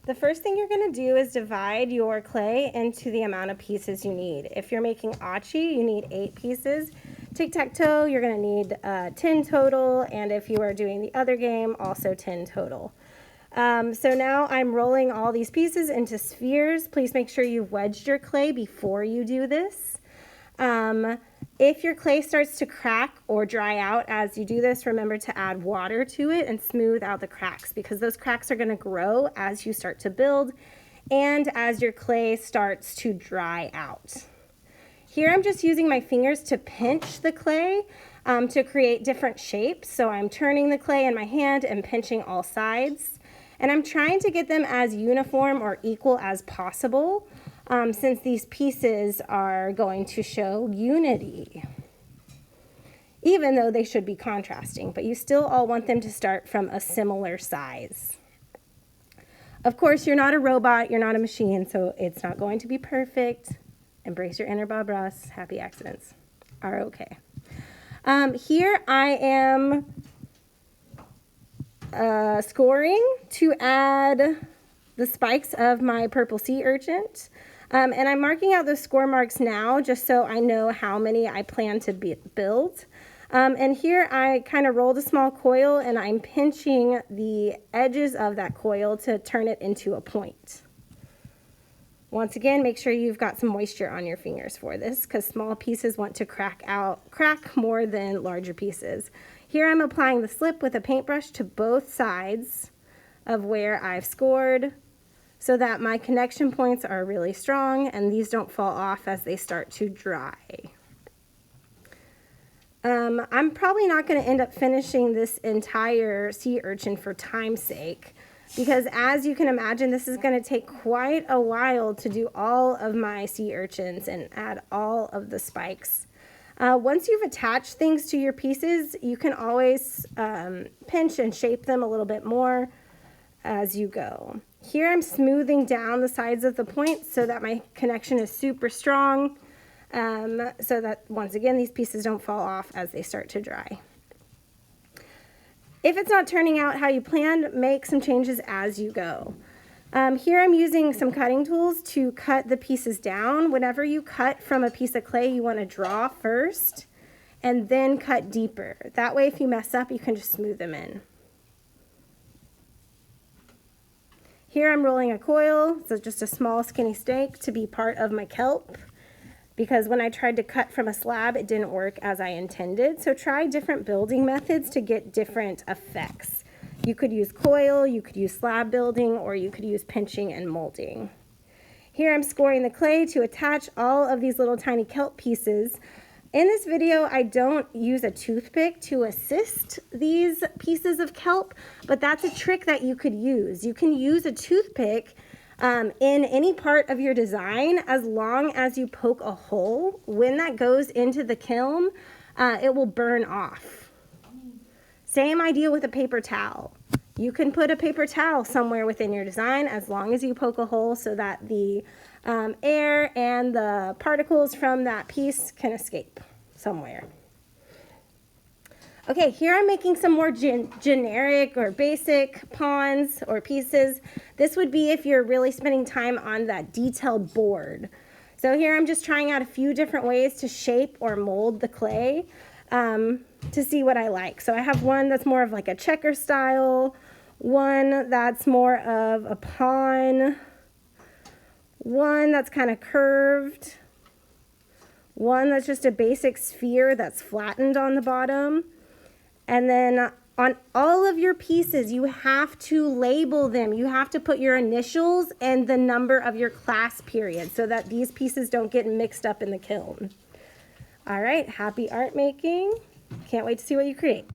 The first thing you're going to do is divide your clay into the amount of pieces you need. If you're making achi, you need 8 pieces. Tic-tac-toe, you're going to need 10 total, and if you are doing the other game, also 10 total. So now I'm rolling all these pieces into spheres. Please make sure you've wedged your clay before you do this. If your clay starts to crack or dry out as you do this, remember to add water to it and smooth out the cracks, because those cracks are going to grow as you start to build and as your clay starts to dry out. Here I'm just using my fingers to pinch the clay to create different shapes. So I'm turning the clay in my hand and pinching all sides. And I'm trying to get them as uniform or equal as possible, since these pieces are going to show unity, even though they should be contrasting, but you still all want them to start from a similar size. Of course, you're not a robot, you're not a machine, so it's not going to be perfect. Embrace your inner Bob Ross. Happy accidents are okay. Here I am scoring to add the spikes of my purple sea urchin. And I'm marking out the score marks now just so I know how many I plan to build. And here I kind of rolled a small coil and I'm pinching the edges of that coil to turn it into a point. Once again, make sure you've got some moisture on your fingers for this, because small pieces want to crack more than larger pieces. Here I'm applying the slip with a paintbrush to both sides of where I've scored so that my connection points are really strong and these don't fall off as they start to dry. I'm probably not going to end up finishing this entire sea urchin for time's sake, because as you can imagine, this is going to take quite a while to do all of my sea urchins and add all of the spikes. Once you've attached things to your pieces, you can always pinch and shape them a little bit more as you go. Here I'm smoothing down the sides of the points so that my connection is super strong, so that once again these pieces don't fall off as they start to dry. If it's not turning out how you planned, make some changes as you go. Here I'm using some cutting tools to cut the pieces down. Whenever you cut from a piece of clay, you want to draw first and then cut deeper. That way if you mess up, you can just smooth them in. Here I'm rolling a coil, so just a small skinny stake to be part of my kelp, because when I tried to cut from a slab, it didn't work as I intended. So try different building methods to get different effects. You could use coil, you could use slab building, or you could use pinching and molding. Here I'm scoring the clay to attach all of these little tiny kelp pieces. In this video, I don't use a toothpick to assist these pieces of kelp, but that's a trick that you could use. You can use a toothpick in any part of your design as long as you poke a hole. When that goes into the kiln, it will burn off. Same idea with a paper towel. You can put a paper towel somewhere within your design as long as you poke a hole so that the air and the particles from that piece can escape somewhere. Okay, here I'm making some more generic or basic pawns or pieces. This would be if you're really spending time on that detailed board. So here I'm just trying out a few different ways to shape or mold the clay to see what I like. So I have one that's more of like a checker style, one that's more of a pawn, one that's kind of curved, one that's just a basic sphere that's flattened on the bottom. And then on all of your pieces, you have to label them. You have to put your initials and the number of your class period so that these pieces don't get mixed up in the kiln. All right, happy art making. Can't wait to see what you create.